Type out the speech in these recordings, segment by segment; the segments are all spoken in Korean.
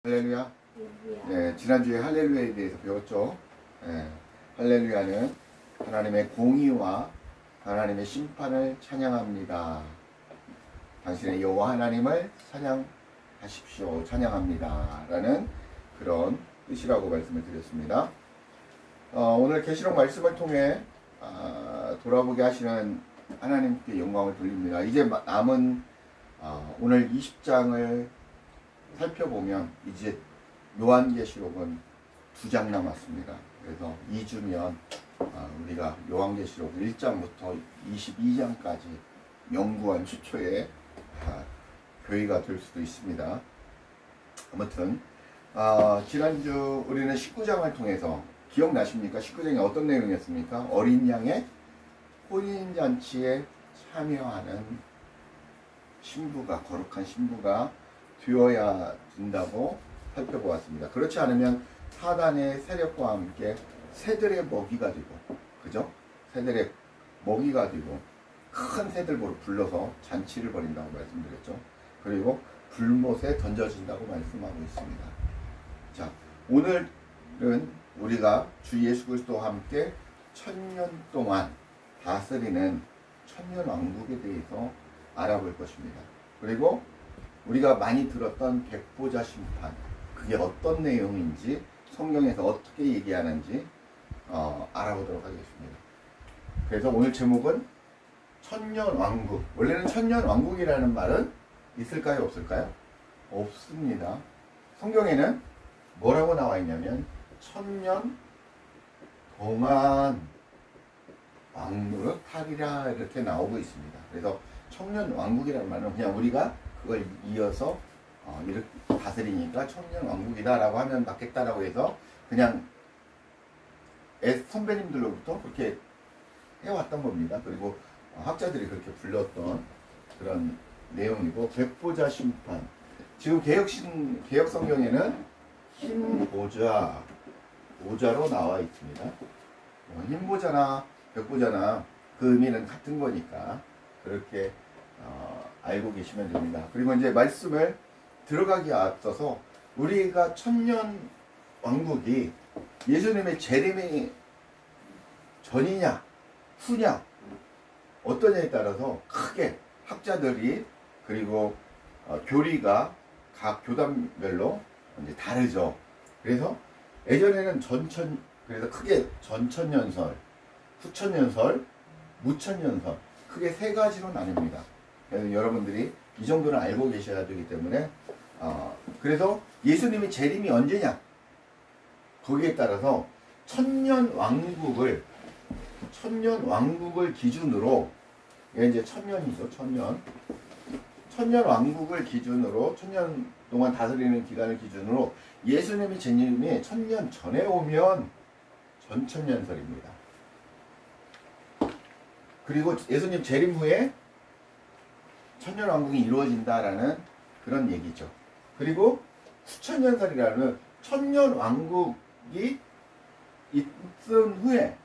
할렐루야. 네, 지난주에 할렐루야에 대해서 배웠죠. 네, 할렐루야는 하나님의 공의와 하나님의 심판을 찬양합니다. 당신의 여호와 하나님을 찬양하십시오. 찬양합니다. 라는 그런 뜻이라고 말씀을 드렸습니다. 오늘 계시록 말씀을 통해 돌아보게 하시는 하나님께 영광을 돌립니다. 이제 남은 오늘 20장을 살펴보면 이제 요한계시록은 2장 남았습니다. 그래서 2주면 우리가 요한계시록 1장부터 22장까지 영구한 추초의 교회가 될 수도 있습니다. 아무튼 지난주 우리는 19장을 통해서 기억나십니까? 19장이 어떤 내용이었습니까? 어린 양의 혼인잔치에 참여하는 신부가, 거룩한 신부가 되어야 된다고 살펴보았습니다. 그렇지 않으면 사단의 세력과 함께 새들의 먹이가 되고, 그죠? 새들의 먹이가 되고 큰 새들보로 불러서 잔치를 벌인다고 말씀드렸죠. 그리고 불못에 던져진다고 말씀하고 있습니다. 자, 오늘은 우리가 주 예수 그리스도와 함께 1000년 동안 다스리는 천년왕국에 대해서 알아볼 것입니다. 그리고 우리가 많이 들었던 백보자 심판, 그게 어떤 내용인지 성경에서 어떻게 얘기하는지 알아보도록 하겠습니다. 그래서 오늘 제목은 천년왕국. 원래는 천년왕국이라는 말은 있을까요? 없을까요? 없습니다. 성경에는 뭐라고 나와 있냐면 1000년 동안 왕국하리라 이렇게 나오고 있습니다. 그래서 천년왕국이라는 말은 그냥 우리가 그걸 이어서 이렇게 다스리니까 천년왕국이다 라고 하면 맞겠다라고 해서 그냥 선배님들로부터 그렇게 해왔던 겁니다. 그리고 학자들이 그렇게 불렀던 그런 내용이고, 백보자 심판, 지금 개혁 성경에는 흰 보자로 나와 있습니다. 흰 보자나 백보자나 그 의미는 같은 거니까 그렇게 알고 계시면 됩니다. 그리고 이제 말씀을 들어가기에 앞서서 우리가 천년왕국이 예수님의 재림이 전이냐 후냐 어떠냐에 따라서 크게 학자들이 그리고 교리가 각 교단별로 이제 다르죠. 그래서 예전에는 그래서 크게 전천년설, 후천년설, 무천년설 크게 세 가지로 나뉩니다. 그래서 여러분들이 이 정도는 알고 계셔야 되기 때문에 그래서 예수님이 재림이 언제냐 거기에 따라서 천년왕국을 기준으로, 이제 천년이죠. 천년왕국을 기준으로, 천년 동안 다스리는 기간을 기준으로 예수님의 재림이 1000년 전에 오면 전천년설입니다. 그리고 예수님 재림 후에 천년왕국이 이루어진다라는 그런 얘기죠. 그리고 후천년설이라는 천년왕국이 있은 후에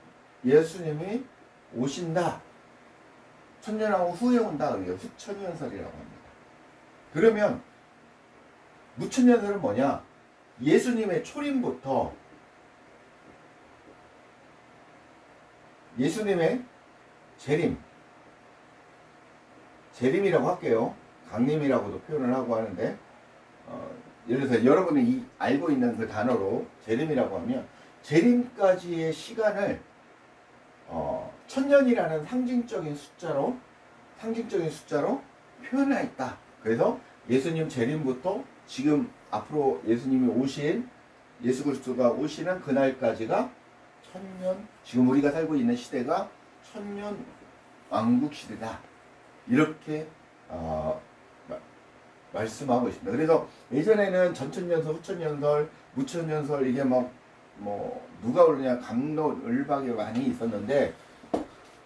예수님이 오신다. 천년왕국 후에 온다. 그게 후천년설이라고 합니다. 그러면 무천년설은 뭐냐? 예수님의 초림부터 예수님의 재림이라고 할게요. 강림이라고도 표현을 하고 하는데 예를 들어서 여러분이 알고 있는 그 단어로 재림이라고 하면 재림까지의 시간을 1000년이라는 상징적인 숫자로 표현하였다. 그래서 예수님 재림부터 지금 앞으로 예수님이 예수 그리스도가 오시는 그날까지가 1000년, 지금 우리가 살고 있는 시대가 1000년 왕국 시대다. 이렇게 말씀하고 있습니다. 그래서 예전에는 전천년설, 후천년설, 무천년설 이게 누가 오르냐 강론을박이 많이 있었는데,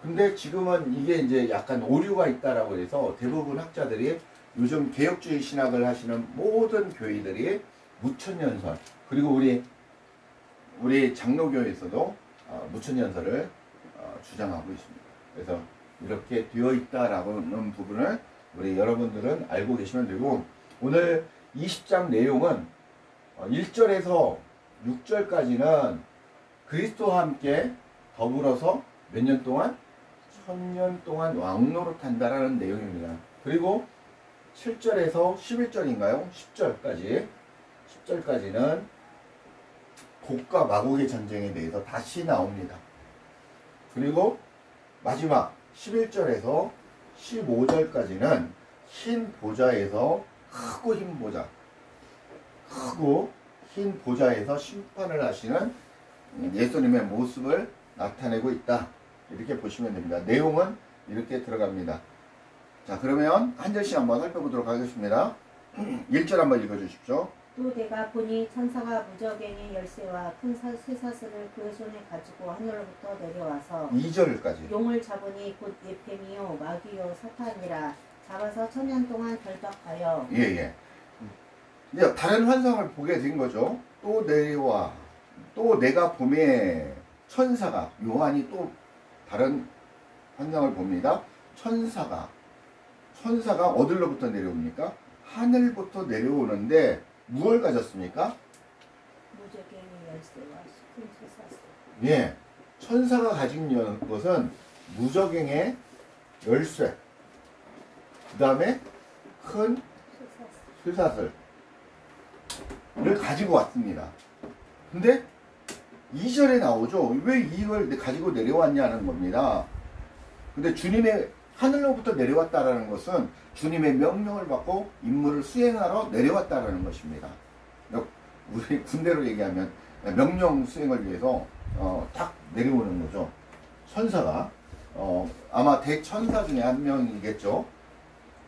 근데 지금은 이게 이제 약간 오류가 있다라고 해서 대부분 학자들이 요즘 개혁주의 신학을 하시는 모든 교회들이 무천년설, 그리고 우리 장로교에서도 무천년설을 주장하고 있습니다. 그래서 이렇게 되어 있다라는 부분을 우리 여러분들은 알고 계시면 되고, 오늘 20장 내용은 1절에서 6절까지는 그리스도와 함께 더불어서 몇 년 동안? 1000년 동안 왕노릇 한다라는 내용입니다. 그리고 7절에서 11절인가요? 10절까지는 곡과 마곡의 전쟁에 대해서 다시 나옵니다. 그리고 마지막 11절에서 15절까지는 흰 보좌에서 크고 흰 보좌에서 심판을 하시는 예수님의 모습을 나타내고 있다. 이렇게 보시면 됩니다. 내용은 이렇게 들어갑니다. 자, 그러면 한 절씩 한번 살펴보도록 하겠습니다. 1절 한번 읽어주십시오. 또 내가 보니 천사가 무저갱의 열쇠와 큰 쇠사슬을 그 손에 가지고 하늘로부터 내려와서 2절까지 용을 잡으니 곧 예뱀이요 마귀요 사탄이라 잡아서 1000년 동안 결박하여 이제 다른 환상을 보게 된 거죠. 또 내려와 또 내가 봄에 천사가 요한이 또 다른 환상을 봅니다. 천사가 어디로부터 내려옵니까? 하늘부터 내려오는데 무엇을 가졌습니까? 무저갱의 열쇠와 큰 쇠사슬. 예, 천사가 가진 것은 무저갱의 열쇠, 그 다음에 큰 쇠사슬을 가지고 왔습니다. 근데 2절에 나오죠. 왜 이걸 가지고 내려왔냐는 겁니다. 근데 주님의 하늘로부터 내려왔다라는 것은 주님의 명령을 받고 임무를 수행하러 내려왔다라는 것입니다. 우리 군대로 얘기하면 명령 수행을 위해서 딱 내려오는 거죠. 천사가 아마 대천사 중에 한 명이겠죠.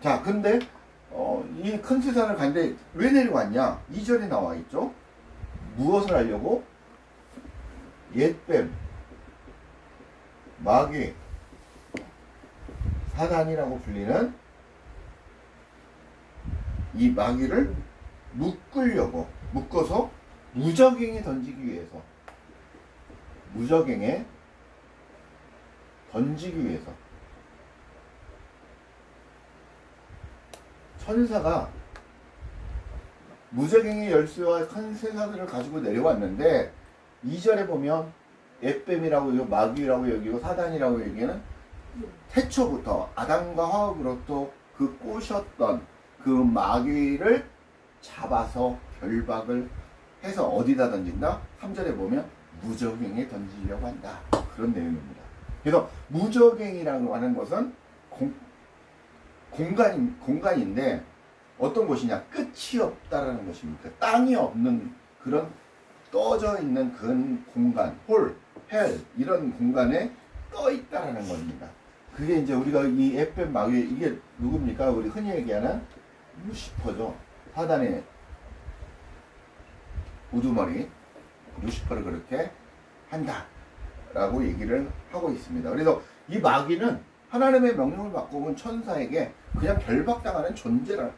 자, 근데 이 큰 세상을 갔는데 왜 내려왔냐? 2절에 나와 있죠. 무엇을 하려고? 옛뱀, 마귀, 사단이라고 불리는 이 마귀를 묶어서 무저갱에 던지기 위해서 천사가 무저갱의 열쇠와 큰 쇠사슬을 가지고 내려왔는데 2절에 보면 옛뱀이라고 여기고 마귀라고 여기고 사단이라고 여기는 태초부터 아담과 하와로부터 그 꼬셨던 그 마귀를 잡아서 결박을 해서 어디다 던진다? 3절에 보면 무저갱에 던지려고 한다. 그런 내용입니다. 그래서 무저갱이라고 하는 것은 공간인데 어떤 곳이냐? 끝이 없다라는 것입니다. 땅이 없는 그런 떠져 있는 그런 공간, 헬 이런 공간에 떠 있다라는 겁니다. 그게 이제 우리가 이 에펜 마귀 이게 누굽니까? 우리 흔히 얘기하는 루시퍼죠. 사단의 우두머리 루시퍼를 그렇게 한다라고 얘기를 하고 있습니다. 그래서 이 마귀는 하나님의 명령을 받고 온 천사에게 그냥 결박당하는 존재라.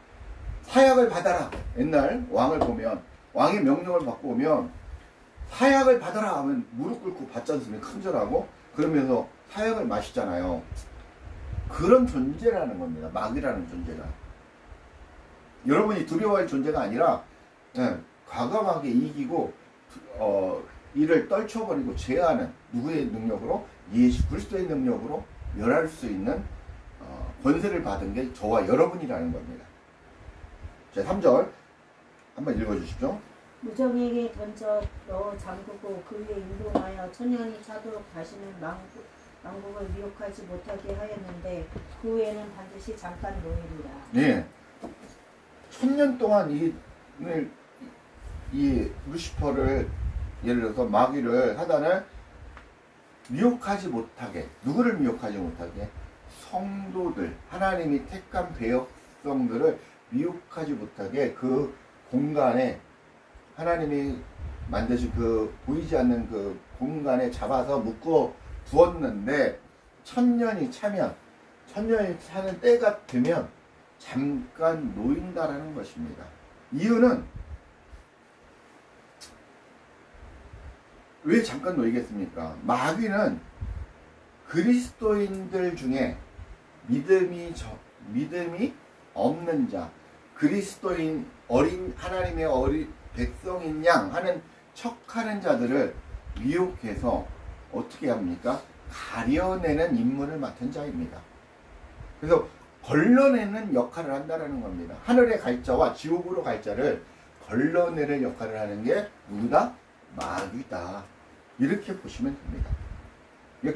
사약을 받아라. 옛날 왕을 보면 왕의 명령을 받고 오면 사약을 받아라 하면 무릎 꿇고 받지 않습니까? 큰절하고 그러면서 사약을 마시잖아요. 그런 존재라는 겁니다. 마귀라는 존재가. 여러분이 두려워할 존재가 아니라 과감하게 이기고 이를 떨쳐버리고 제하는 누구의 능력으로? 예수 그리스도의 능력으로 멸할 수 있는 권세를 받은 게 저와 여러분이라는 겁니다. 자, 3절 한번 읽어주십시오. 무저갱에게 던져 넣어 잠그고 그 위에 인도하여 천년이 차도록 다시는 왕국을 미혹하지 못하게 하였는데 그 후에는 반드시 잠깐 노예리라. 네, 1000년 동안 이 루시퍼를 예를 들어서 마귀를 사단을 미혹하지 못하게 누구를 미혹하지 못하게 성도들 하나님이 택한 배역성들을 미혹하지 못하게 그 공간에 하나님이 만드신 그 보이지 않는 그 공간에 잡아서 묶어 두었는데 천년이 차는 때가 되면 잠깐 놓인다라는 것입니다. 이유는 왜 잠깐 놓이겠습니까? 마귀는 그리스도인들 중에 믿음이 없는 자, 그리스도인 하나님의 백성인 양 하는 척하는 자들을 미혹해서 어떻게 합니까? 가려내는 임무를 맡은 자입니다. 그래서 걸러내는 역할을 한다는 겁니다. 하늘의 갈 자와 지옥으로 갈 자를 걸러내는 역할을 하는 게 누구다? 마귀다. 이렇게 보시면 됩니다.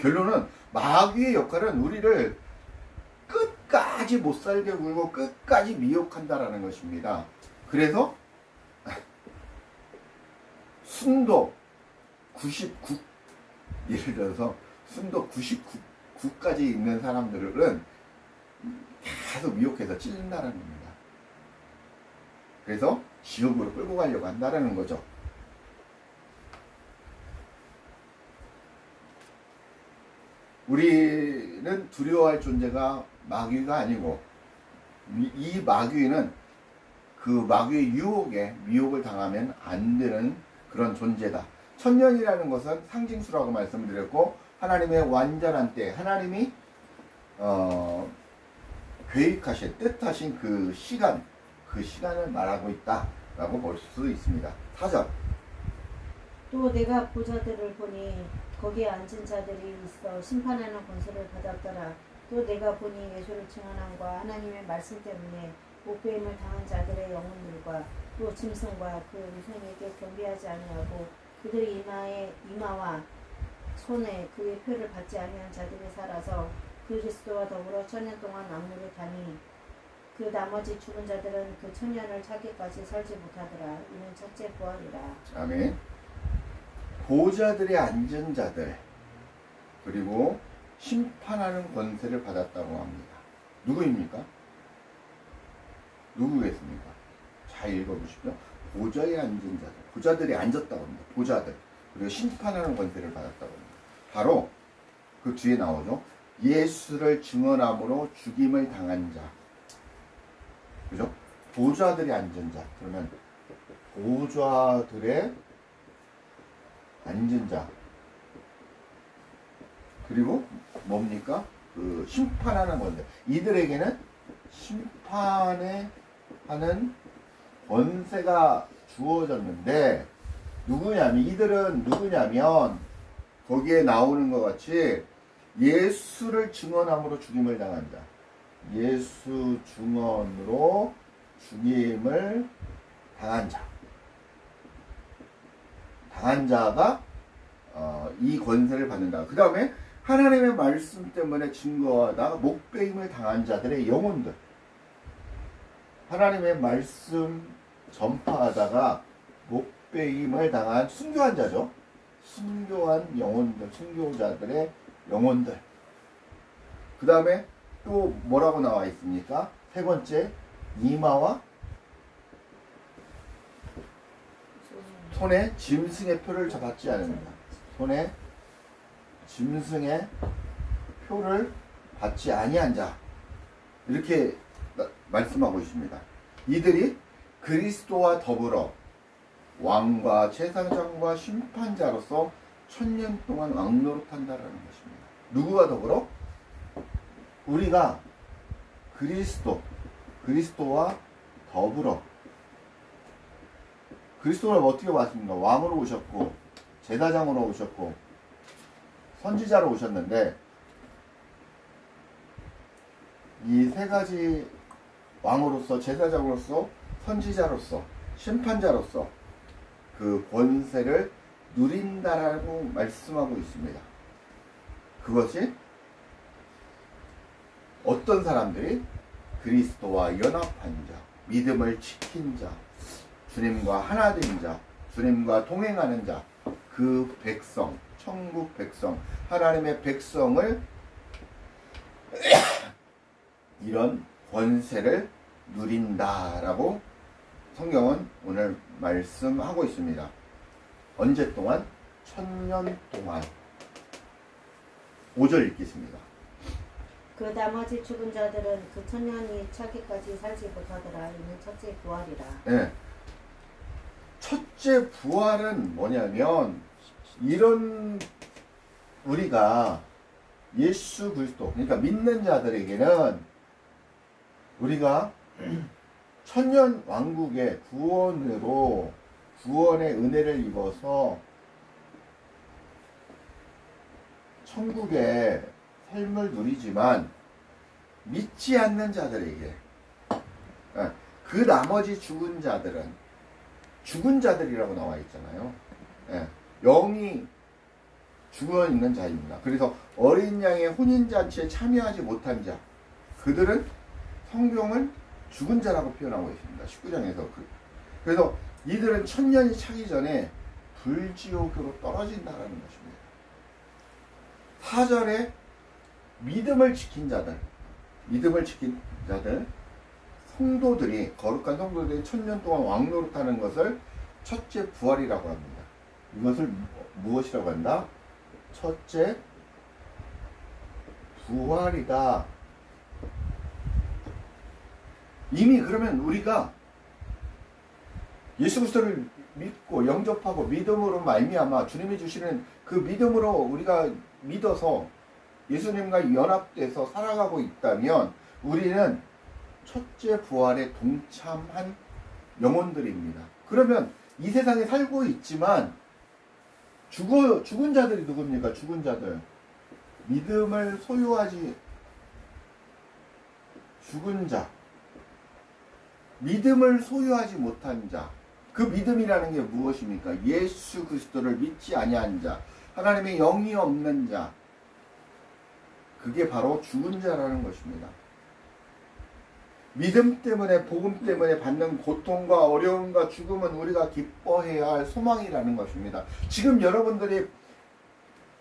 결론은 마귀의 역할은 우리를 끝까지 못 살게 굴고 끝까지 미혹한다라는 것입니다. 그래서 순도 99, 예를 들어서 순도 99까지 있는 사람들은 계속 미혹해서 찔린다는 겁니다. 그래서 지옥으로 끌고 가려고 한다는 거죠. 우리는 두려워할 존재가 마귀가 아니고 이 마귀는 그 마귀의 유혹에 미혹을 당하면 안 되는 그런 존재다. 천년이라는 것은 상징수라고 말씀드렸고 하나님의 완전한 때 하나님이 계획하신 뜻하신 그 시간을 말하고 있다라고 볼 수 있습니다. 4절. 또 내가 보좌들을 보니 거기에 앉은 자들이 있어 심판하는 권세를 받았더라. 또 내가 보니 예수를 증언함과 하나님의 말씀 때문에 목배임을 당한 자들의 영혼들과 또 짐승과 그 위생에게 경배하지 아니하고 그들의 이마와 손에 그의 표를 받지 아니한 자들이 살아서 그리스도와 더불어 천년 동안 만물을 다니 그 나머지 죽은 자들은 그 천년을 차기까지 살지 못하더라. 이는 첫째 부활이라. 아멘. 보좌들에 앉은 자들 그리고 심판하는 권세를 받았다고 합니다. 누구입니까? 누구겠습니까? 잘 읽어보십시오. 보좌에 앉은 자들, 보좌들이 앉았다고 합니다. 보좌들 그리고 심판하는 권세를 받았다고 합니다. 바로 그 뒤에 나오죠. 예수를 증언함으로 죽임을 당한 자, 그죠? 보좌들이 앉은 자. 그러면 보좌들의 앉은 자 그리고 뭡니까? 그 심판하는 건데 이들에게는 심판에 하는 권세가 주어졌는데 이들은 누구냐면 거기에 나오는 것 같이 예수를 증언함으로 죽임을 당한 자, 예수 증언으로 죽임을 당한 자가 이 권세를 받는다. 그 다음에 하나님의 말씀 때문에 증거하다 목배임을 당한 자들의 영혼들, 하나님의 말씀 전파하다가 목배임을 당한 순교한 자죠. 순교한 영혼들, 순교자들의 영혼들. 그 다음에 또 뭐라고 나와 있습니까? 세 번째, 이마와 손에 짐승의 표를 받지 않는다. 손에 짐승의 표를 받지 아니한 자. 이렇게 말씀하고 있습니다. 이들이 그리스도와 더불어 왕과 제사장과 심판자로서 천년 동안 왕노릇한다라는 것입니다. 누구와 더불어? 우리가 그리스도와 더불어. 그리스도를 어떻게 왔습니까? 왕으로 오셨고 제사장으로 오셨고 선지자로 오셨는데 이 세 가지 왕으로서 제사장으로서 선지자로서 심판자로서 그 권세를 누린다라고 말씀하고 있습니다. 그것이 어떤 사람들이 그리스도와 연합한 자, 믿음을 지킨 자, 주님과 하나 된 자, 주님과 동행하는 자, 그 백성, 천국 백성, 하나님의 백성을 이런 권세를 누린다라고 성경은 오늘 말씀하고 있습니다. 언제 동안? 천년 동안. 5절 읽겠습니다. 그 나머지 죽은 자들은 그 천년이 차기까지 살지 못하더라. 이는 첫째 부활이라. 네. 첫째 부활은 뭐냐면 이런 우리가 예수 그리스도 그러니까 믿는 자들에게는 우리가 천년 왕국의 구원으로 구원의 은혜를 입어서 천국의 삶을 누리지만 믿지 않는 자들에게, 그 나머지 죽은 자들은 죽은 자들이라고 나와 있잖아요. 영이 죽어 있는 자입니다. 그래서 어린 양의 혼인잔치에 참여하지 못한 자, 그들은 성경을 죽은 자라고 표현하고 있습니다. 19장에서. 그래서 이들은 천년이 차기 전에 불지옥으로 떨어진다는 것입니다. 4절에 믿음을 지킨 자들, 성도들이, 거룩한 성도들이 천년 동안 왕노릇하는 것을 첫째 부활이라고 합니다. 이것을 무엇이라고 한다? 첫째 부활이다. 이미 그러면 우리가 예수 그리스도를 믿고 영접하고 믿음으로 말미암아 주님이 주시는 그 믿음으로 우리가 믿어서 예수님과 연합돼서 살아가고 있다면 우리는 첫째 부활에 동참한 영혼들입니다. 그러면 이 세상에 살고 있지만 죽은 자들이 누굽니까? 죽은 자들. 믿음을 소유하지, 죽은 자. 믿음을 소유하지 못한 자. 그 믿음이라는 게 무엇입니까? 예수 그리스도를 믿지 아니한 자. 하나님의 영이 없는 자. 그게 바로 죽은 자라는 것입니다. 믿음 때문에, 복음 때문에 받는 고통과 어려움과 죽음은 우리가 기뻐해야 할 소망이라는 것입니다. 지금 여러분들이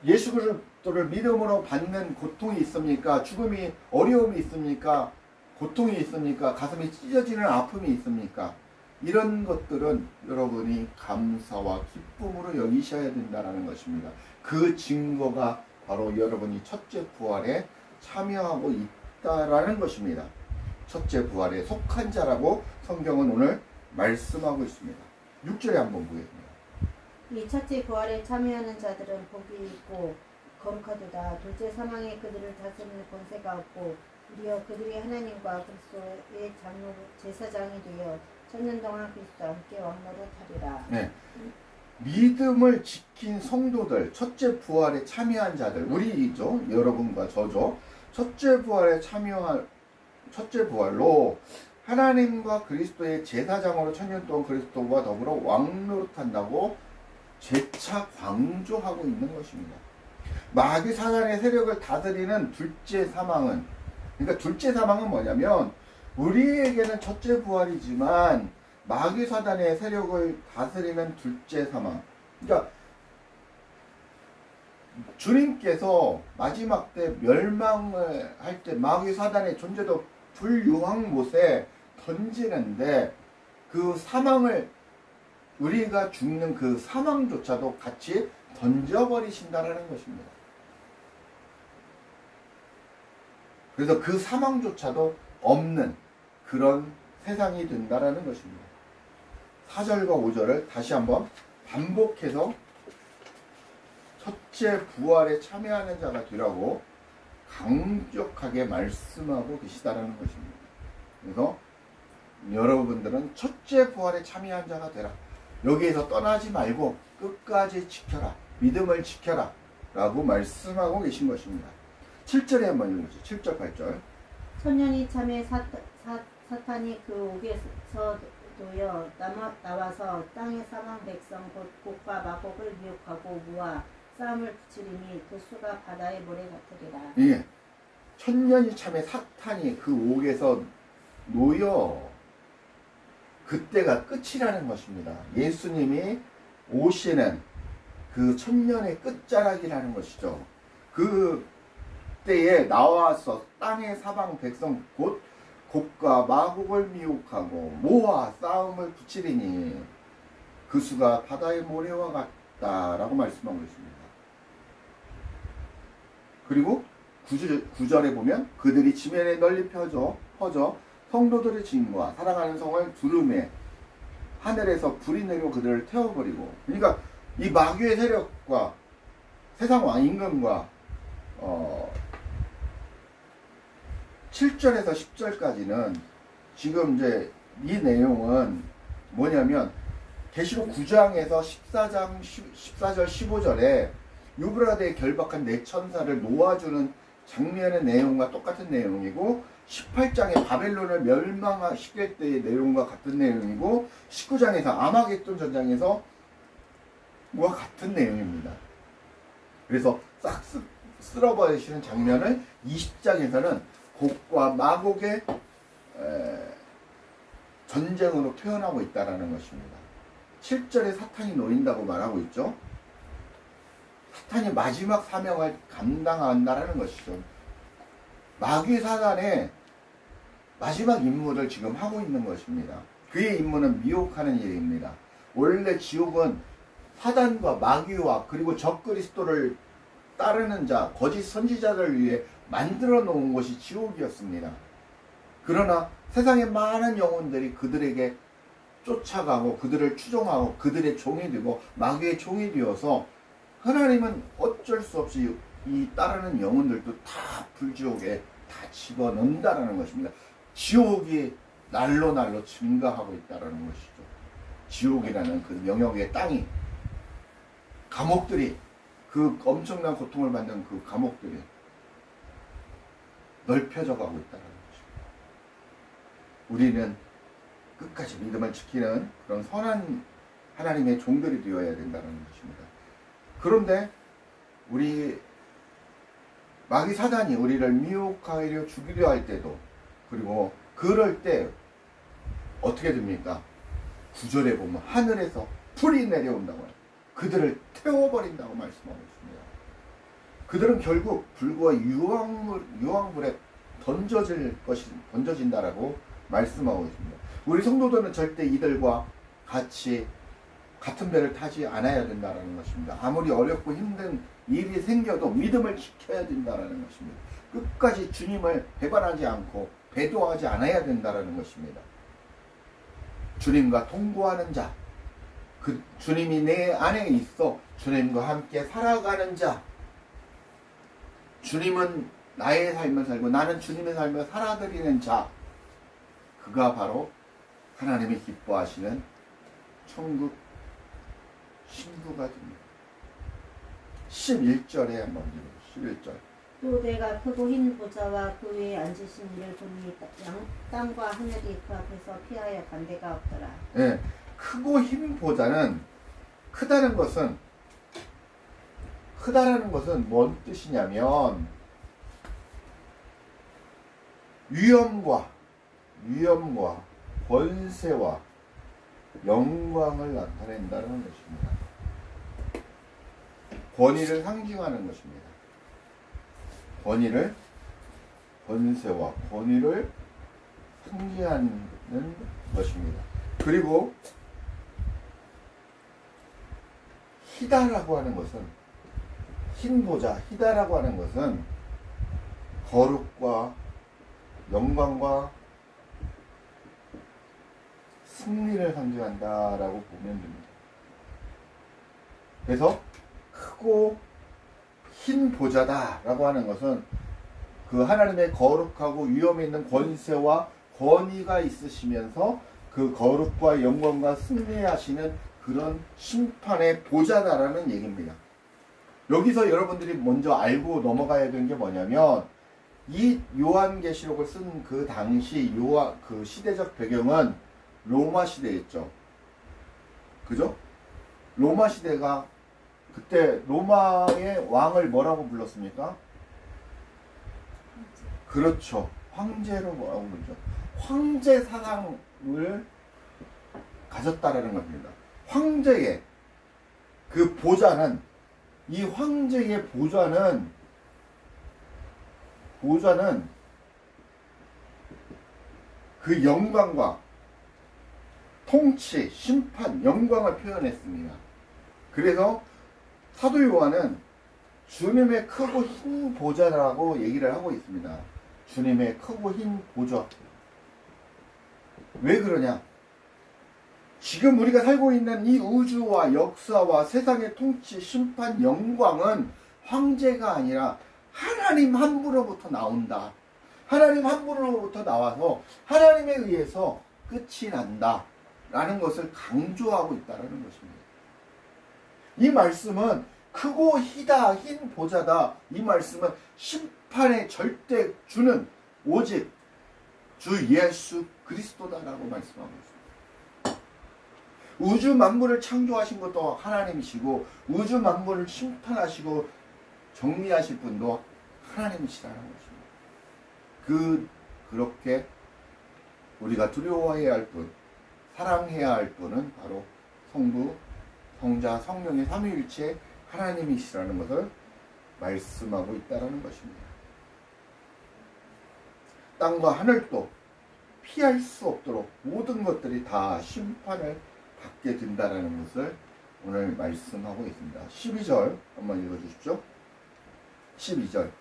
예수 그리스도를 믿음으로 받는 고통이 있습니까? 죽음이, 어려움이 있습니까? 고통이 있습니까? 가슴이 찢어지는 아픔이 있습니까? 이런 것들은 여러분이 감사와 기쁨으로 여기셔야 된다는 것입니다. 그 증거가 바로 여러분이 첫째 부활에 참여하고 있다라는 것입니다. 첫째 부활에 속한 자라고 성경은 오늘 말씀하고 있습니다. 6절에 한번 보겠습니다. 이 첫째 부활에 참여하는 자들은 복이 있고 거룩하도다. 둘째 사망에 그들을 다스리는 권세가 없고 우리여 그들이 하나님과 그리스도의 장로 제사장이 되어 천년 동안 그리스도와 함께 왕노릇하리라. 네. 믿음을 지킨 성도들, 첫째 부활에 참여한 자들, 우리죠. 여러분과 저죠. 첫째 부활로 하나님과 그리스도의 제사장으로 천년 동안 그리스도와 더불어 왕노릇한다고 재차 강조하고 있는 것입니다. 마귀 사단의 세력을 다스리는 둘째 사망은, 그러니까 둘째 사망은 뭐냐면 우리에게는 첫째 부활이지만 마귀 사단의 세력을 다스리는 둘째 사망. 그러니까 주님께서 마지막 때 멸망을 할 때 마귀 사단의 존재도 불유한 못에 던지는데 그 사망을, 우리가 죽는 그 사망조차도 같이 던져버리신다라는 것입니다. 그래서 그 사망조차도 없는 그런 세상이 된다라는 것입니다. 4절과 5절을 다시 한번 반복해서 첫째 부활에 참여하는 자가 되라고 강력하게 말씀하고 계시다라는 것입니다. 그래서 여러분들은 첫째 부활에 참여한 자가 되라. 여기에서 떠나지 말고 끝까지 지켜라. 믿음을 지켜라. 라고 말씀하고 계신 것입니다. 7절에 한번 읽어보죠. 7절, 8절. 천년이 참에 사탄이 그 옥에서 놓여 나와서 땅의 사망 백성 곧 곡과 마곡을 미혹하고 무와 싸움을 붙이리니 그 수가 바다의 모래 같으리라. 예. 천년이 참에 사탄이 그 옥에서 놓여 그때가 끝이라는 것입니다. 예수님이 오시는 그 천년의 끝자락이라는 것이죠. 그 때에 나와서 땅의 사방 백성 곧 곡과 마곡을 미혹하고 모와 싸움을 붙이리니 그 수가 바다의 모래와 같다라고 말씀하고 있습니다. 그리고 9절에 보면 그들이 지면에 널리 퍼져 성도들의 진과 사랑하는 성을 두름에 하늘에서 불이 내려 그들을 태워버리고, 그러니까 이 마귀의 세력과 세상 왕임금과 7절에서 10절까지는 지금 이제 이 내용은 뭐냐면 계시록 9장에서 14절 15절에 유브라데에 결박한 네 천사를 놓아주는 장면의 내용과 똑같은 내용이고 18장에 바벨론을 멸망시킬 때의 내용과 같은 내용이고 19장에서 아마겟돈 전장에서 와 같은 내용입니다. 그래서 싹 쓸어버리시는 장면을 20장에서는 곡과 마곡의 전쟁으로 표현하고 있다는 것입니다. 7절에 사탄이 놓인다고 말하고 있죠. 사탄이 마지막 사명을 감당한다라는 것이죠. 마귀 사단의 마지막 임무를 지금 하고 있는 것입니다. 그의 임무는 미혹하는 일입니다. 원래 지옥은 사단과 마귀와 그리고 적그리스도를 따르는 자, 거짓 선지자를 위해 만들어 놓은 것이 지옥이었습니다. 그러나 세상의 많은 영혼들이 그들에게 쫓아가고 그들을 추종하고 그들의 종이 되고 마귀의 종이 되어서 하나님은 어쩔 수 없이 이 따르는 영혼들도 다 불지옥에 다 집어넣는다라는 것입니다. 지옥이 날로 증가하고 있다라는 것이죠. 지옥이라는 그 영역의 땅이 감옥들이 그 엄청난 고통을 받는 그 감옥들이 넓혀져 가고 있다는 것입니다. 우리는 끝까지 믿음을 지키는 그런 선한 하나님의 종들이 되어야 된다는 것입니다. 그런데 우리 마귀 사단이 우리를 미혹하려 죽이려 할 때도 그리고 그럴 때 어떻게 됩니까? 9절에 보면 하늘에서 불이 내려온다고 해요. 그들을 태워버린다고 말씀하고 있습니다. 그들은 결국 불과 유황불에 던져진다라고 말씀하고 있습니다. 우리 성도들은 절대 이들과 같은 배를 타지 않아야 된다는 것입니다. 아무리 어렵고 힘든 일이 생겨도 믿음을 지켜야 된다는 것입니다. 끝까지 주님을 배반하지 않고 배도하지 않아야 된다는 것입니다. 주님과 동거하는 자, 그 주님이 내 안에 있어 주님과 함께 살아가는 자, 주님은 나의 삶을 살고 나는 주님의 삶을 살아드리는 자, 그가 바로 하나님이 기뻐하시는 천국 신부가 됩니다. 11절에 한번 읽어보세요. 11절. 또 내가 크고 흰 보좌와 그 위에 앉으신 이를 보니 땅과 하늘이 그 앞에서 피하여 간데가 없더라. 네, 크고 흰 보좌는 크다는 것은 뭔 뜻이냐면 위엄과 권세와 영광을 나타낸다는 것입니다. 권위를 상징하는 것입니다. 권세와 권위를 상징하는 것입니다. 그리고 희다라고 하는 것은 희다라고 하는 것은 거룩과 영광과 승리를 상징한다라고 보면 됩니다. 그래서 크고 흰 보좌다라고 하는 것은 그 하나님의 거룩하고 위엄에 있는 권세와 권위가 있으시면서 그 거룩과 영광과 승리하시는 그런 심판의 보좌다라는 얘기입니다. 여기서 여러분들이 먼저 알고 넘어가야 되는 게 뭐냐면 이 요한계시록을 쓴 그 당시 그 시대적 배경은 로마 시대였죠. 그죠? 로마 시대가 그때 로마의 왕을 뭐라고 불렀습니까? 그렇죠. 황제로 뭐라고 부르죠. 황제 사상을 가졌다라는 겁니다. 황제의 그 보좌는 이 황제의 보좌는 그 영광과 통치, 심판, 영광을 표현했습니다. 그래서 사도 요한은 주님의 크고 흰 보좌라고 얘기를 하고 있습니다. 주님의 크고 흰 보좌. 왜 그러냐? 지금 우리가 살고 있는 이 우주와 역사와 세상의 통치, 심판, 영광은 황제가 아니라 하나님 한 분으로부터 나온다. 하나님 한 분으로부터 나와서 하나님에 의해서 끝이 난다. 라는 것을 강조하고 있다는 것입니다. 이 말씀은 크고 희다 흰 보좌다. 이 말씀은 심판의 절대 주는 오직 주 예수 그리스도다라고 말씀하고 있습니다. 우주 만물을 창조하신 것도 하나님이시고 우주 만물을 심판하시고 정리하실 분도 하나님이시라는 것입니다. 그렇게 우리가 두려워해야 할 분, 사랑해야 할 분은 바로 성부, 성자, 성령의 삼위일체 하나님이시라는 것을 말씀하고 있다는 것입니다. 땅과 하늘도 피할 수 없도록 모든 것들이 다 심판을 받게 된다는 것을 오늘 말씀하고 있습니다. 12절 한번 읽어주십시오. 12절.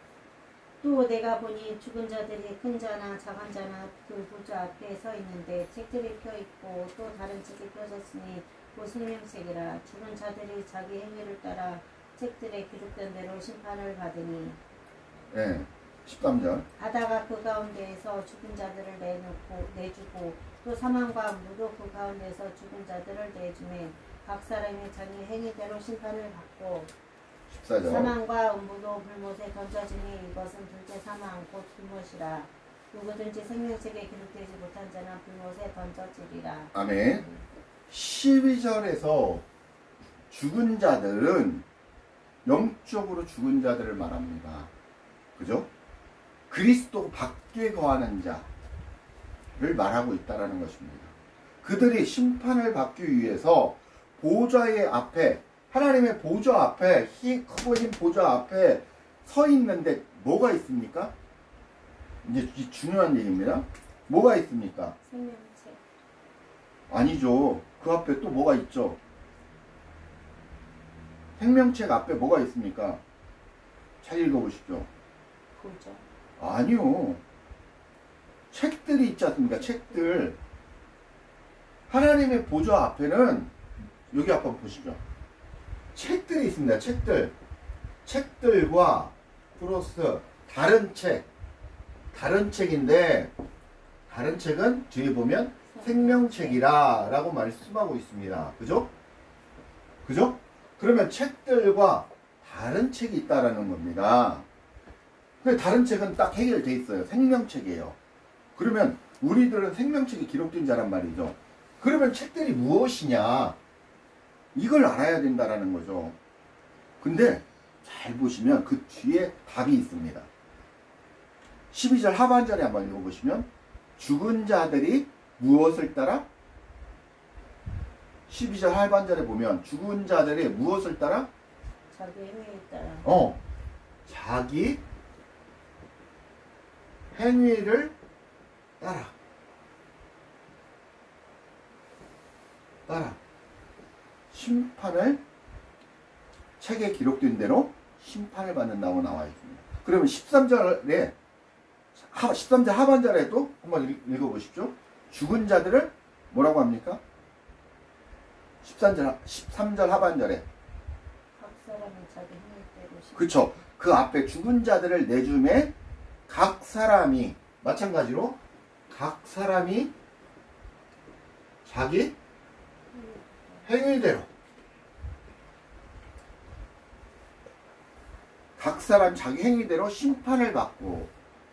또 내가 보니 죽은 자들이 큰 자나 작은 자나 그 보좌 앞에 서 있는데 책들이 펴 있고 또 다른 책이 펴졌으니 곧 생명책이라. 죽은 자들이 자기 행위를 따라 책들에 기록된 대로 심판을 받으니. 네, 13절. 바다가 그 가운데에서 죽은 자들을 내주고 또 사망과 무도 그 가운데서 죽은 자들을 내주매 각 사람이 자기 행위대로 심판을 받고 14절. 사망과 음부도 불못에 던져지니 이것은 둘째 사망 곧 불못이라. 누구든지 생명책에 기록되지 못한 자는 불못에 던져지리라. 아멘. 12절에서 죽은 자들은 영적으로 죽은 자들을 말합니다. 그죠? 그리스도 밖에 거하는 자를 말하고 있다는 것입니다. 그들이 심판을 받기 위해서 보좌의 앞에, 하나님의 보좌 앞에, 크고 흰 보좌 앞에 서 있는데 뭐가 있습니까? 이제 중요한 얘기입니다. 뭐가 있습니까? 생명책. 아니죠. 그 앞에 또 뭐가 있죠? 생명책 앞에 뭐가 있습니까? 잘 읽어보십시오. 보좌. 아니요. 책들이 있지 않습니까? 책들. 하나님의 보좌 앞에는 여기 한번 보시죠. 책들이 있습니다. 책들. 책들과 플러스 다른 책. 다른 책인데 다른 책은 뒤에 보면 생명책이라 라고 말씀하고 있습니다. 그죠? 그죠? 그러면 책들과 다른 책이 있다라는 겁니다. 근데 다른 책은 딱 해결되어 있어요. 생명책이에요. 그러면 우리들은 생명책이 기록된 자란 말이죠. 그러면 책들이 무엇이냐? 이걸 알아야 된다라는 거죠. 근데 잘 보시면 그 뒤에 답이 있습니다. 12절 하반절에 한번 읽어보시면 죽은 자들이 무엇을 따라? 12절 하반절에 보면 죽은 자들이 무엇을 따라? 자기 행위에 따라. 자기 행위를 따라 심판을 책에 기록된 대로 심판을 받는다고 나와 있습니다. 그러면 13절 하반절에도 한번 읽어보십시오. 죽은 자들을 뭐라고 합니까? 13절 하반절에 각 사람이 자기 행위대로. 그쵸. 그 앞에 죽은 자들을 내줌에 각 사람이 마찬가지로 각 사람이 자기 행위대로 각 사람 자기 행위대로 심판을 받고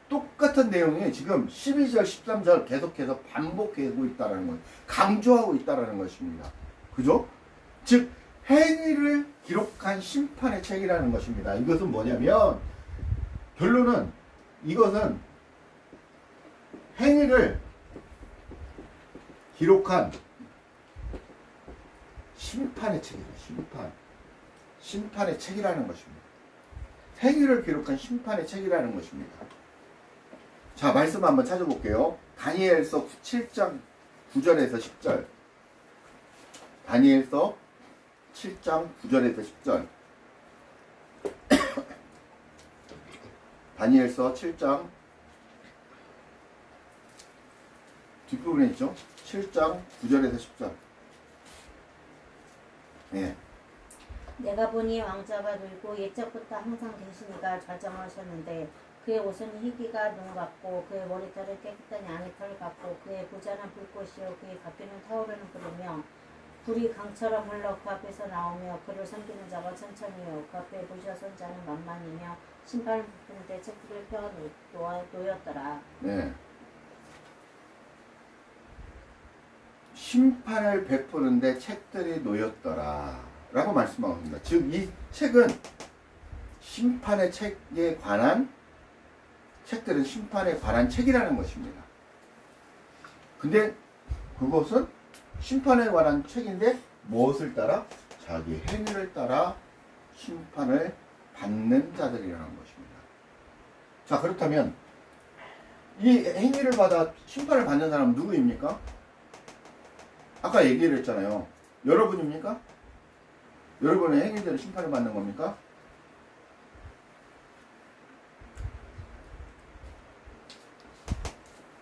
똑같은 내용이 지금 12절 13절 계속해서 반복하고 있다는 것, 강조하고 있다는 것입니다. 그죠? 즉 행위를 기록한 심판의 책이라는 것입니다. 이것은 뭐냐면 결론은 이것은 행위를 기록한 심판의 책이에요. 심판의 책이라는 것입니다. 행위를 기록한 심판의 책이라는 것입니다. 자, 말씀 한번 찾아볼게요. 다니엘서 7장 9절에서 10절. 다니엘서 7장 9절에서 10절. 다니엘서 7장 뒷부분에 있죠? 7장 9절에서 10절. 예. 내가 보니 왕자가 늘고 옛적부터 항상 계시니가 좌정하셨는데 그의 옷은 희기가 눈 같고 그의 머리털은 깨끗한 양의 털 같고 그의 보좌는 불꽃이요 그의 각기는 타오르는 불이며 불이 강처럼 흘러 그 앞에서 나오며 그를 섬기는 자가 천천히요 그 앞에 보좌선 자는 만만이며 심판을 베푸는 데 책들을 펴 놓였더라. 네. 심판을 베푸는데 책들이 놓였더라 라고 말씀하고 있습니다. 즉 이 책은 심판의 책에 관한 책들은 심판에 관한 책이라는 것입니다. 근데 그것은 심판에 관한 책인데 무엇을 따라? 자기 행위를 따라 심판을 받는 자들이라는 것입니다. 자, 그렇다면 이 행위를 받아 심판을 받는 사람은 누구입니까? 아까 얘기를 했잖아요. 여러분입니까? 여러분의 행위대로 심판을 받는 겁니까?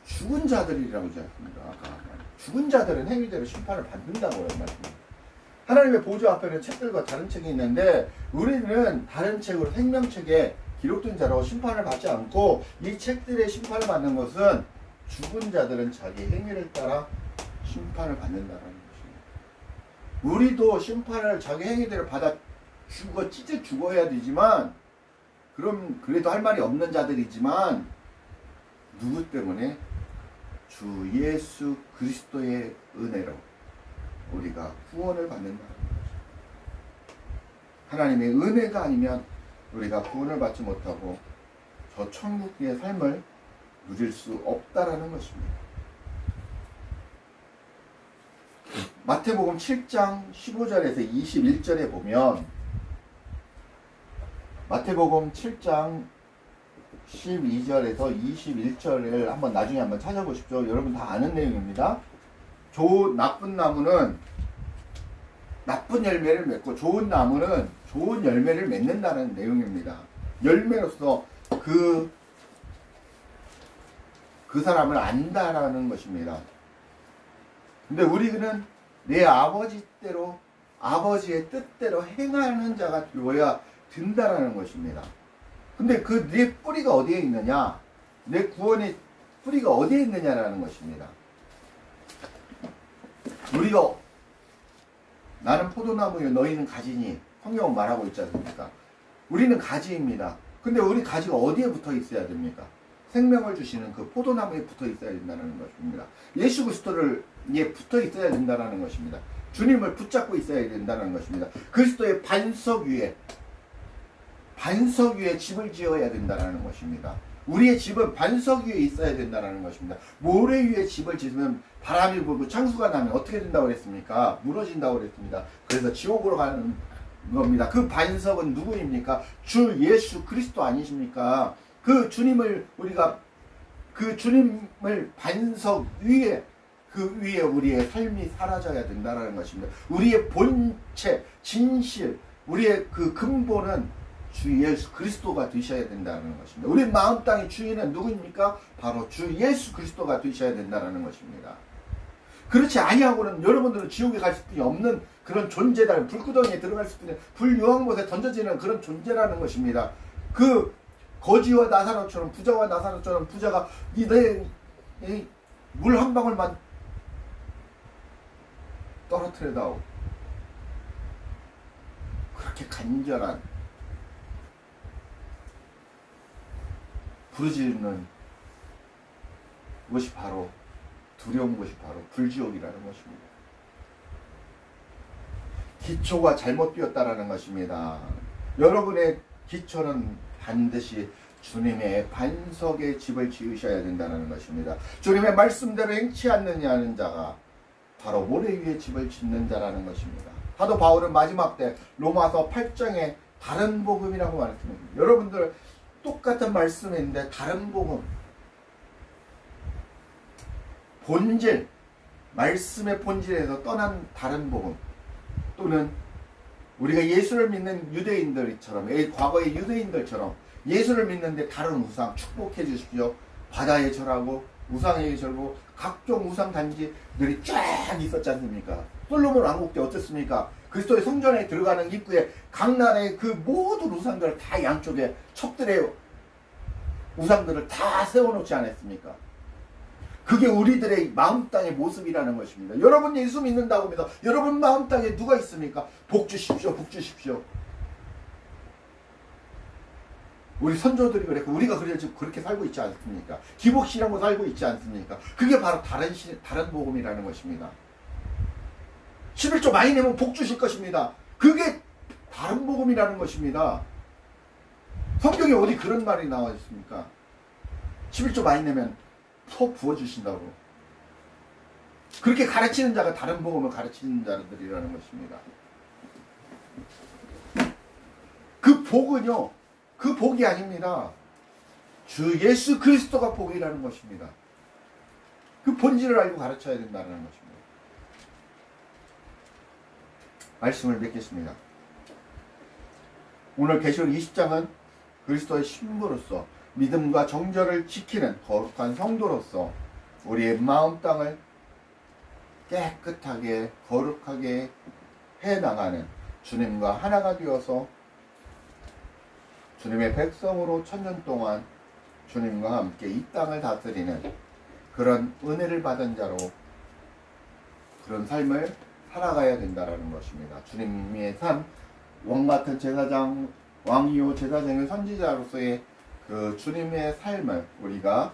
죽은 자들이라고 하지 않습니까? 아까 죽은 자들은 행위대로 심판을 받는다고 말씀합니다. 하나님의 보좌 앞에는 책들과 다른 책이 있는데 우리는 다른 책으로 생명책에 기록된 자로 심판을 받지 않고 이 책들의 심판을 받는 것은 죽은 자들은 자기 행위를 따라 심판을 받는다는 것입니다. 우리도 심판을 자기 행위대로 받아 찢어 죽어야 되지만 그럼 그래도 할 말이 없는 자들이지만 누구 때문에? 주 예수 그리스도의 은혜로 우리가 구원을 받는다는 것입니다. 하나님의 은혜가 아니면 우리가 구원을 받지 못하고 저 천국의 삶을 누릴 수 없다라는 것입니다. 마태복음 7장 15절에서 21절에 보면 마태복음 7장 12절에서 21절을 한번 나중에 한번 찾아보십시오. 여러분 다 아는 내용입니다. 나쁜 나무는 나쁜 열매를 맺고 좋은 나무는 좋은 열매를 맺는다는 내용입니다. 열매로서 그 사람을 안다라는 것입니다. 근데 우리는 내 아버지대로 아버지의 뜻대로 행하는 자가 되어야 된다라는 것입니다. 근데 그 내 뿌리가 어디에 있느냐? 내 구원의 뿌리가 어디에 있느냐라는 것입니다. 우리가 나는 포도나무요 너희는 가지니 성경은 말하고 있지 않습니까? 우리는 가지입니다. 근데 우리 가지가 어디에 붙어 있어야 됩니까? 생명을 주시는 그 포도나무에 붙어 있어야 된다는 것입니다. 예수 그리스도에 붙어 있어야 된다는 것입니다. 주님을 붙잡고 있어야 된다는 것입니다. 그리스도의 반석 위에 집을 지어야 된다는 것입니다. 우리의 집은 반석 위에 있어야 된다는 것입니다. 모래 위에 집을 지으면 바람이 불고 창수가 나면 어떻게 된다고 그랬습니까? 무너진다고 그랬습니다. 그래서 지옥으로 가는 겁니다. 그 반석은 누구입니까? 주 예수 그리스도 아니십니까? 그 주님을 반석 위에 그 위에 우리의 삶이 사라져야 된다는 것입니다. 우리의 본체, 진실, 우리의 그 근본은 주 예수 그리스도가 되셔야 된다는 것입니다. 우리 마음 땅의 주인은 누구입니까? 바로 주 예수 그리스도가 되셔야 된다는 것입니다. 그렇지 아니하고는 여러분들은 지옥에 갈 수밖에 없는 그런 존재다. 불구덩이에 들어갈 수 있는 불유한 곳에 던져지는 그런 존재라는 것입니다. 그 거지와 나사로처럼 부자와 나사로처럼 부자가 물 한 방울만 떨어뜨려다오. 그렇게 간절한 부르짖는 것이 바로 두려운 것이 바로 불지옥이라는 것입니다. 기초가 잘못 되었다라는 것입니다. 여러분의 기초는 반드시 주님의 반석의 집을 지으셔야 된다는 것입니다. 주님의 말씀대로 행치 않느냐는 자가 바로 모래 위에 집을 짓는 자라는 것입니다. 사도 바울은 마지막 때 로마서 8장에 다른 복음이라고 말했습니다. 여러분들 똑같은 말씀인데 다른 복음, 본질, 말씀의 본질에서 떠난 다른 복음, 또는 우리가 예수를 믿는 유대인들처럼, 과거의 유대인들처럼 예수를 믿는데 다른 우상, 축복해 주십시오, 바다의 절하고 우상의 절고 각종 우상 단지들이 쫙 있었지 않습니까? 솔로몬 왕국 때 어땠습니까? 그리스도의 성전에 들어가는 입구에 각 나라의 그 모든 우상들을 다 양쪽에 척들에 우상들을 다 세워놓지 않았습니까? 그게 우리들의 마음 땅의 모습이라는 것입니다. 여러분 예수 믿는다고 합니다. 여러분 마음 땅에 누가 있습니까? 복 주십시오. 복 주십시오. 우리 선조들이 그랬고 우리가 그렇게 살고 있지 않습니까? 기복신앙으로 살고 있지 않습니까? 그게 바로 다른 복음이라는 것입니다. 11조 많이 내면 복 주실 것입니다. 그게 다른 복음이라는 것입니다. 성경에 어디 그런 말이 나와 있습니까? 11조 많이 내면 더 부어주신다고. 그렇게 가르치는 자가 다른 복음을 가르치는 자들이라는 것입니다. 그 복은요, 그 복이 아닙니다. 주 예수 그리스도가 복이라는 것입니다. 그 본질을 알고 가르쳐야 된다는 것입니다. 말씀을 맺겠습니다. 오늘 계시록 20장은 그리스도의 신부로서 믿음과 정절을 지키는 거룩한 성도로서 우리의 마음 땅을 깨끗하게 거룩하게 해나가는 주님과 하나가 되어서 주님의 백성으로 천년 동안 주님과 함께 이 땅을 다스리는 그런 은혜를 받은 자로 그런 삶을 살아가야 된다는 것입니다. 주님의 삶, 왕같은 제사장, 왕이요 제사장의 선지자로서의 그 주님의 삶을 우리가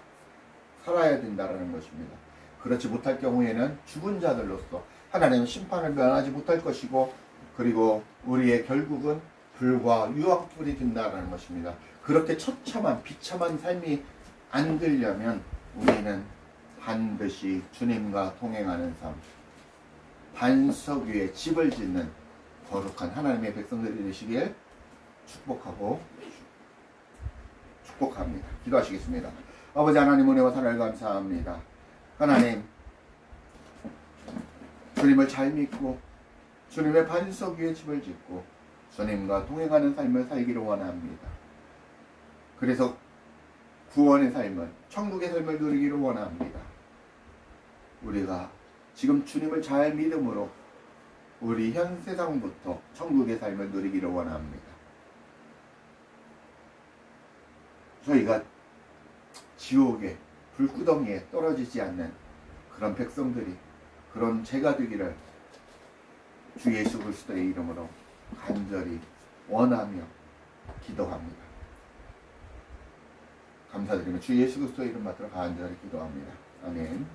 살아야 된다는 것입니다. 그렇지 못할 경우에는 죽은 자들로서 하나님은 심판을 면하지 못할 것이고 그리고 우리의 결국은 불과 유황불이 된다는 것입니다. 그렇게 처참한 비참한 삶이 안 되려면 우리는 반드시 주님과 동행하는 삶, 반석 위에 집을 짓는 거룩한 하나님의 백성들이 되시길 축복합니다. 기도하시겠습니다. 아버지 하나님 은혜와 사랑을 감사합니다. 하나님, 주님을 잘 믿고 주님의 반석 위에 집을 짓고 주님과 동행하는 삶을 살기를 원합니다. 그래서 구원의 삶을, 천국의 삶을 누리기를 원합니다. 우리가 지금 주님을 잘 믿음으로 우리 현 세상부터 천국의 삶을 누리기를 원합니다. 저희가 지옥의 불구덩이에 떨어지지 않는 그런 백성들이, 그런 제가 되기를 주 예수 그리스도의 이름으로 간절히 원하며 기도합니다. 감사드리며 주 예수 그리스도의 이름 받들어 간절히 기도합니다. 아멘.